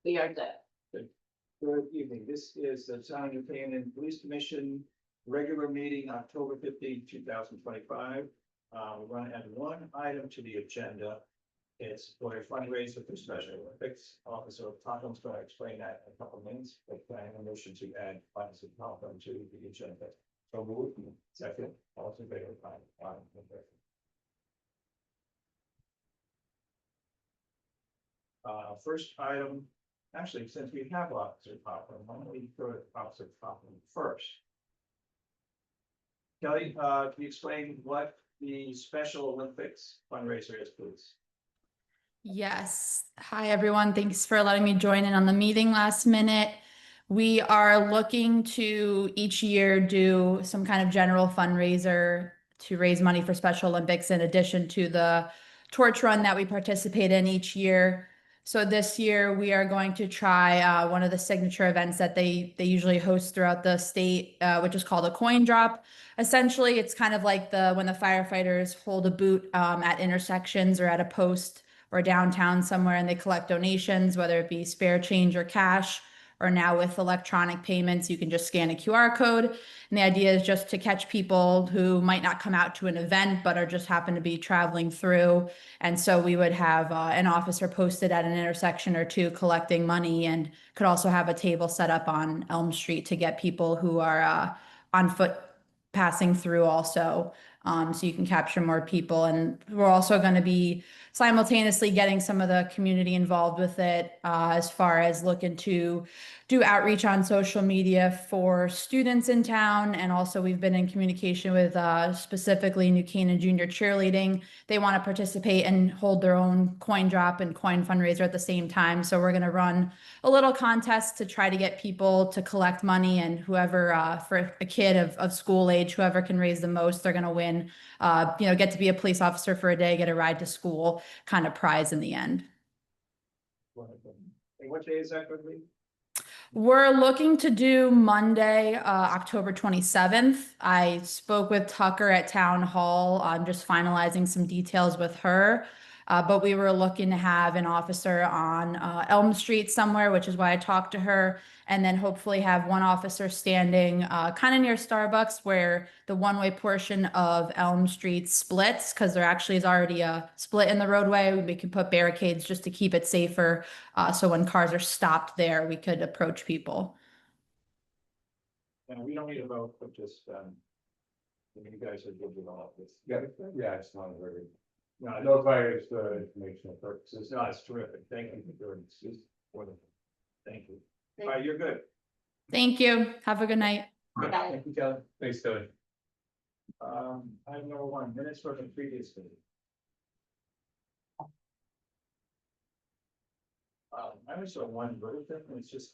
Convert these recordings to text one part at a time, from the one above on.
We are good. Good evening. This is the Town of New Canaan Police Commission regular meeting, October 15, 2025. We're going to add one item to the agenda. It's for a fundraiser for Special Olympics. Officer Tottenham's going to explain that in a couple of minutes, but I have a motion to add Officer Totten to the agenda. So move. Second, all in favor. Aye. First item, actually, since we have Officer Totten, why don't we go to Officer Totten first? Kelly, can you explain what the Special Olympics fundraiser is, please? Yes. Hi, everyone. Thanks for letting me join in on the meeting last minute. We are looking to each year do some kind of general fundraiser to raise money for Special Olympics in addition to the torch run that we participate in each year. So this year we are going to try one of the signature events that they usually host throughout the state, which is called a coin drop. Essentially, it's kind of like when the firefighters hold a boot at intersections or at a post or downtown somewhere and they collect donations, whether it be spare change or cash, or now with electronic payments, you can just scan a QR code. And the idea is just to catch people who might not come out to an event, but are just happen to be traveling through. And so we would have an officer posted at an intersection or two collecting money, and could also have a table set up on Elm Street to get people who are on foot passing through also. So you can capture more people. And we're also going to be simultaneously getting some of the community involved with it, as far as looking to do outreach on social media for students in town. And also we've been in communication with specifically New Canaan Junior Cheerleading. They want to participate and hold their own coin drop and coin fundraiser at the same time. So we're going to run a little contest to try to get people to collect money, and whoever, for a kid of school age, whoever can raise the most, they're going to win, get to be a police officer for a day, get a ride to school kind of prize in the end. And what day is that going to be? We're looking to do Monday, October 27th. I spoke with Tucker at Town Hall. I'm just finalizing some details with her. But we were looking to have an officer on Elm Street somewhere, which is why I talked to her. And then hopefully have one officer standing kind of near Starbucks, where the one-way portion of Elm Street splits, because there actually is already a split in the roadway. We can put barricades just to keep it safer. So when cars are stopped there, we could approach people. And we don't need a vote, but just, you guys are good with all of this. Yeah, it's not very, No, no fires for informational purposes. no, it's terrific. Thank you for doing this. It's wonderful. Thank you. All right, you're good. Thank you. Have a good night. Thank you, Kelly. Thanks, Kelly. Item number 1, minutes from the previous meeting. I only saw one little thing, and it's just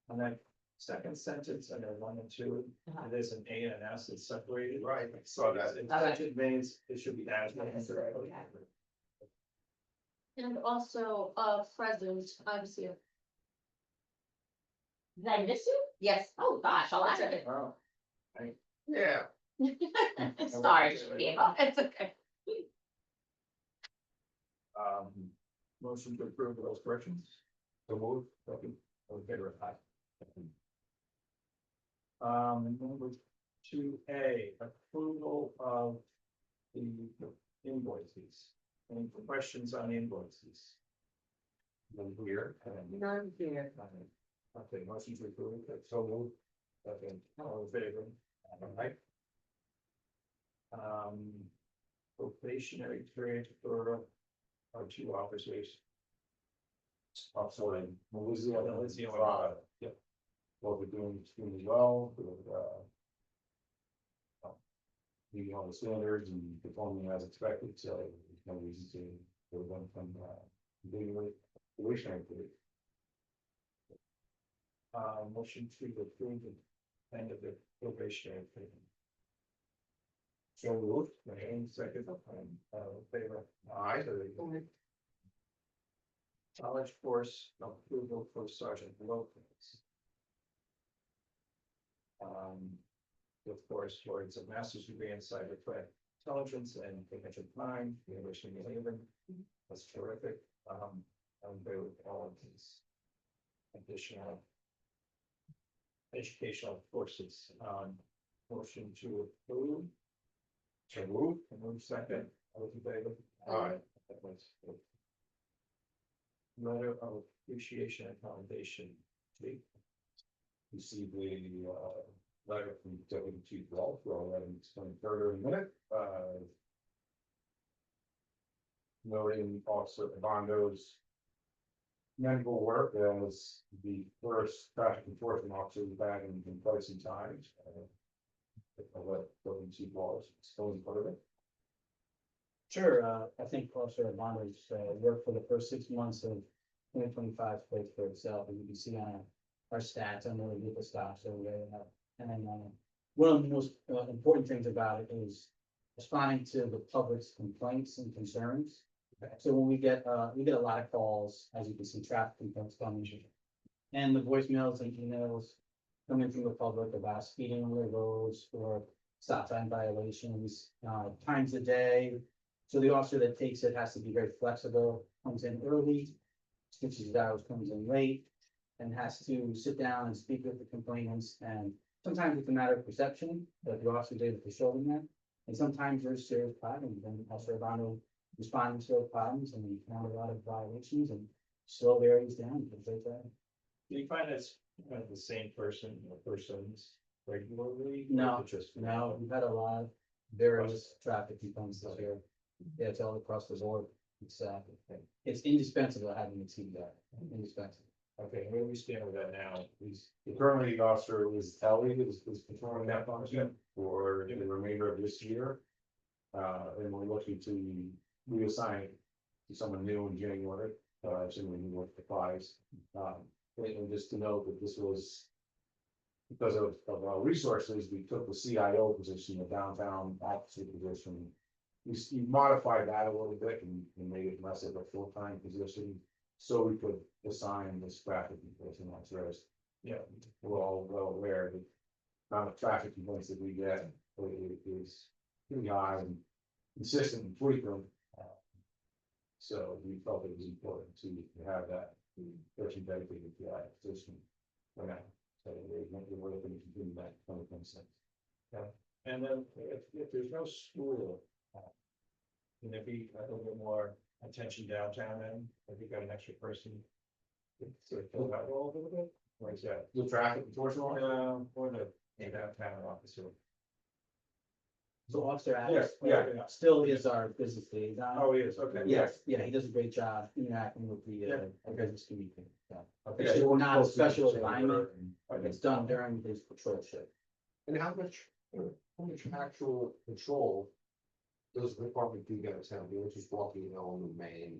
on that second sentence under 1 and 2, there's an A and an S that's separated. Right, I saw that. It means it should be as. And also, present, I'm here. Did I miss you? Yes. Oh, gosh, I'll answer it. Oh, Yeah. Sorry, Eva. It's okay. Motion to approve those corrections. So move. Second. All in favor, aye. Number 2A, approval of the invoices. Any questions on invoices? None here. None here. Okay, motion to approve, so move. Okay, all in favor? All right. Probationary period for our 2 officers. Also in Melissa, Melissa, yep. what we're doing extremely well, meeting all the standards and performing as expected, so there's no reason to go them from being with probationary period. Motion to approve the end of the probationary period. So moved. And second, favor. Aye. College course approval for Sergeant Lopez. Of course, towards a master's degree in cyber threat intelligence and potential crime, University of New Haven. That's terrific. additional educational courses. Motion to approve. So move. Move second. All those in favor? Aye. That was good. Letter of appreciation and commendation. Lee? Received a letter from Deputy Chief Walt for 11/23 in a minute. Noting Officer Bondo's memorable work as the first traffic enforcement officer we've had in quite some time. I'll let Deputy Chief Walt explain part of it. Sure, I think Officer Bonner's work for the first 6 months of 2025 spoke for itself, as you can see on our stats, on the vehicle stops, so and then one of the most important things about it is responding to the public's complaints and concerns. So when we get a lot of calls, as you can see, traffic complaints coming, and the voicemails and emails coming from the public about speeding on the roads or stop sign violations, times a day. So the officer that takes it has to be very flexible, comes in early, switches his hours, comes in late, and has to sit down and speak with the complainants. And sometimes it's a matter of perception, that the officer is able to show them that. And sometimes there's serious problems, and Officer Urbano responding to those problems, and we found a lot of violations and slow areas down. Do you find that's kind of the same person or persons regularly? No, Or just No, we've had a lot of various traffic complaints this year. Yeah, it's all across the board. It's indispensable having a team there, indispensable. Okay, where do we stand with that now? He's Currently, the officer Ellie is performing that function for the remainder of this year. And we're looking to reassign to someone new in January, assuming he work applies. And just to note that this was because of our resources, we took the CIO position, the downtown officer position. We modified that a little bit and made it less of a full-time position, so we could assign this traffic enforcement officers. Yeah. We're all well aware that the amount of traffic complaints that we get is pretty high and consistent and frequent. So we felt it was important to have that person dedicated to that position for now. So we're looking to continue that 2026. And then if there's no school, can there be a little bit more attention downtown then? Have you got an extra person to sort of fill that role a little bit? Or is that, The traffic enforcement officer? or the downtown officer? So Officer Yes, Alex yeah. still is our business liaison. Oh, he is, okay. Yes, yeah, he does a great job interacting with the Yeah. business community. Yeah. Okay. It's so we're not a supposed to special say assignment. and- It's done during his patrol shift. And how much actual control does the department do downtown, you know, just walking on the main?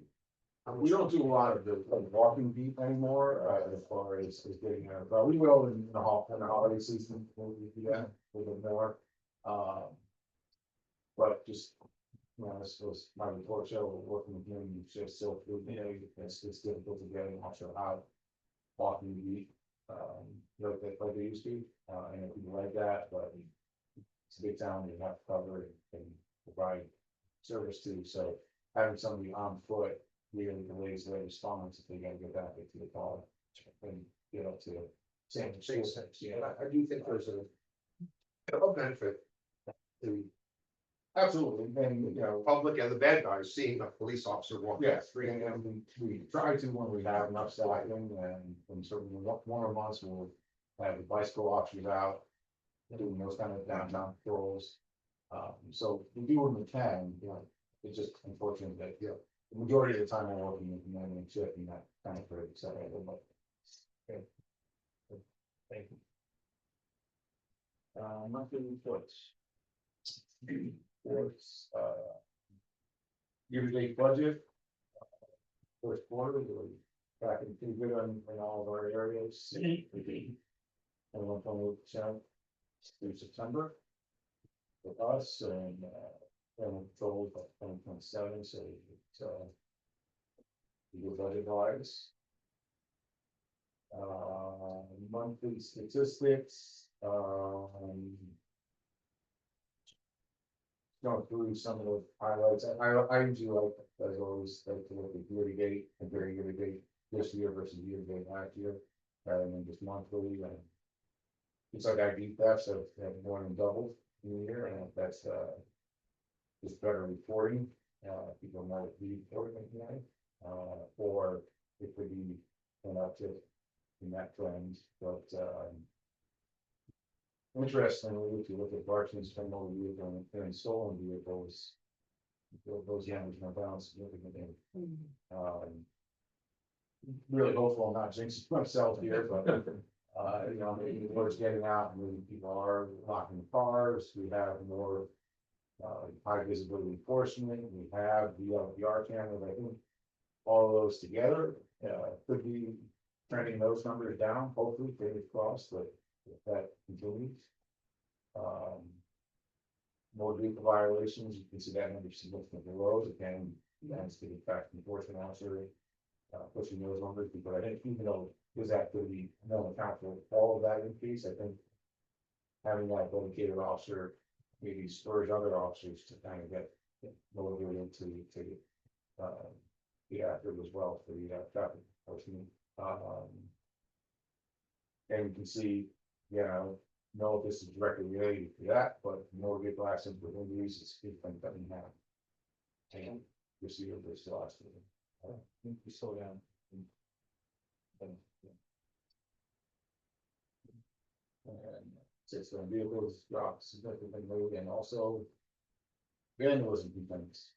How We much- don't do a lot of the walking beat anymore, as far as getting out, but we will in the holiday season, we'll do that a little bit more. But just, you know, this was my report show, working with him, just so, you know, it's difficult to get him also out. Walking beat, like they used to, and people like that, but it's a big town, you have to cover it and provide service to, so having somebody on foot really delays their response if they gotta get back into the car and get up to San Makes Francisco. sense, yeah, I do think there's a benefit to Absolutely, and you the know, public and the bad guys seeing a police officer walk down the yes, street. and we try to when we have enough staffing and certainly one of months we'll have the bicycle auctions out. Doing those kind of downtown patrols. So we do when we can, you know, it's just unfortunate that, you know, the majority of the time I'm working with the morning shift and that kind of for etc. Thank you. Monthly reports. Reports, year-to-date budget. First quarter, we're tracking pretty good on in all of our areas. 21.8% through September. For us and animal control about 20.7, so it's good budget wise. Monthly statistics, going through some of the highlights. I usually like, as always, like to look at year to date, comparing year to date this year versus year to date last year. rather than just monthly, and it's like ID thefts have more than doubled in a year, and that's, just better reporting, people might be reporting, or it could be an uptick in that trend, but, interestingly, if you look at Barton's criminal vehicle and stolen vehicles, those numbers went down significantly. Really hopeful I'm not jinxing myself here, but, maybe the word's getting out, and maybe people are locking cars, we have more high visibility enforcement, we have the LPR cameras, I think all of those together, could be trending those numbers down, hopefully, fingers crossed, that if that continues. More vehicle violations, you can see that number significantly low, again, that's the fact enforcement officer, pushing those numbers, because I think even though there's activity, no account for all of that increase, I think having that dedicated officer maybe spurs other officers to kind of get motivated to be active as well for the traffic enforcement. And you can see, know if this is directly related to that, but more vehicle accidents with injuries is been cutting in half. And this year, this last year. I think we slow down. And six vehicles dropped significantly, and also vandalism complaints.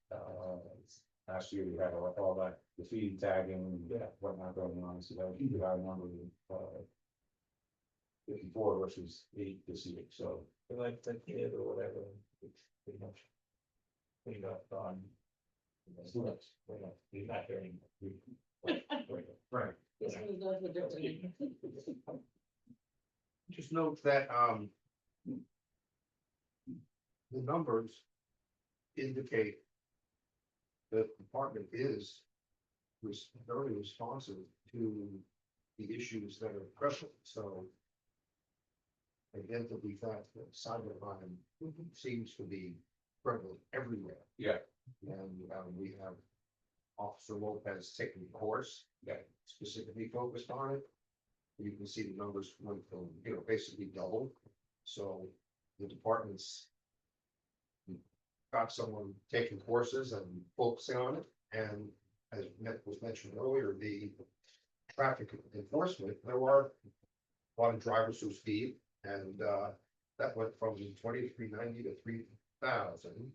Last year we had all that graffiti tagging, whatnot going on, so that was a high number of 54 versus 8 this year, so. Like that kid or whatever, it's pretty much cleaned up on. Students, he's not hearing. Right. This one is not the different. Just note that, the numbers indicate that the department is very responsive to the issues that are present, so. Again, to be fact that cybercrime seems to be prevalent everywhere. Yeah. And we have Officer Lopez taking a course that specifically focused on it. You can see the numbers went from, basically double. So the department's got someone taking courses and focusing on it. And as was mentioned earlier, the traffic enforcement, there were a lot of drivers who speed, and that went from 2390 to 3000.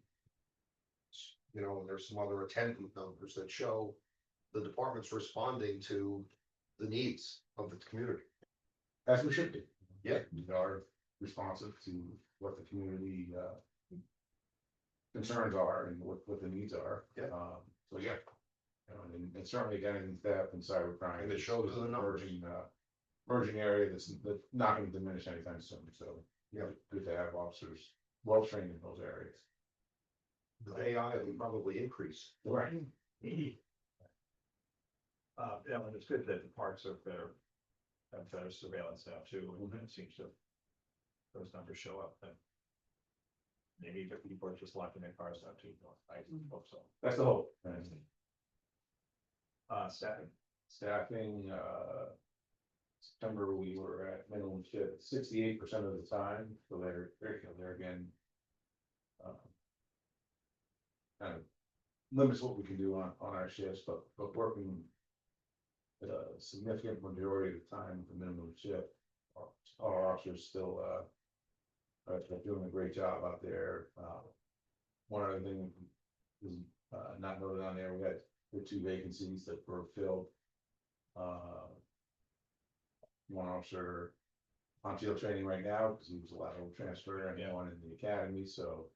There's some other attendant numbers that show the department's responding to the needs of the community. As we should do. Yeah. We are responsive to what the community concerns are and what the needs are. Yeah. So yeah. And certainly getting theft and cybercrime. And it shows in the numbers. Emerging area that's not going to diminish anytime soon. So Yeah. Good to have officers well trained in those areas. The AI will probably increase. Right. And it's good that the parks are better, have better surveillance now too, and it seems to, those numbers show up, and maybe the people are just locking their cars out too, I hope so. That's the hope. Staffing, September, we were at minimum shift 68% of the time, so they're again. Kind of limits what we can do on our shifts, but working a significant majority of the time with the minimum shift. Our officers still are doing a great job out there. One other thing is not noted on there, we had the 2 vacancies that were filled. One officer on field training right now because he was allowed to transfer, and one in the academy, so.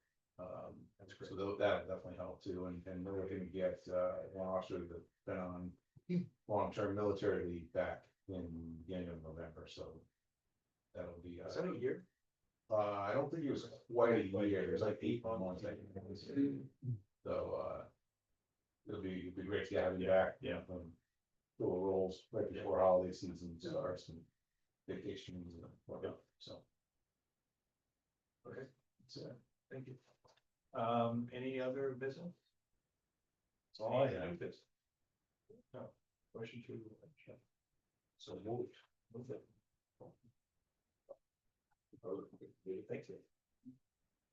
That's great. So that'll definitely help too, and we're looking to get one officer that's been on long-term military leave back in the beginning of November, so that'll be. Is that a year? I don't think it was quite a year. It was like 8 months, I think. So it'll be great to have you back. Yeah. Full roles right before holiday season starts and vacations and whatnot. So. Okay. So, thank you. Any other business? That's all I have. No. Question to. So moved. Thank you.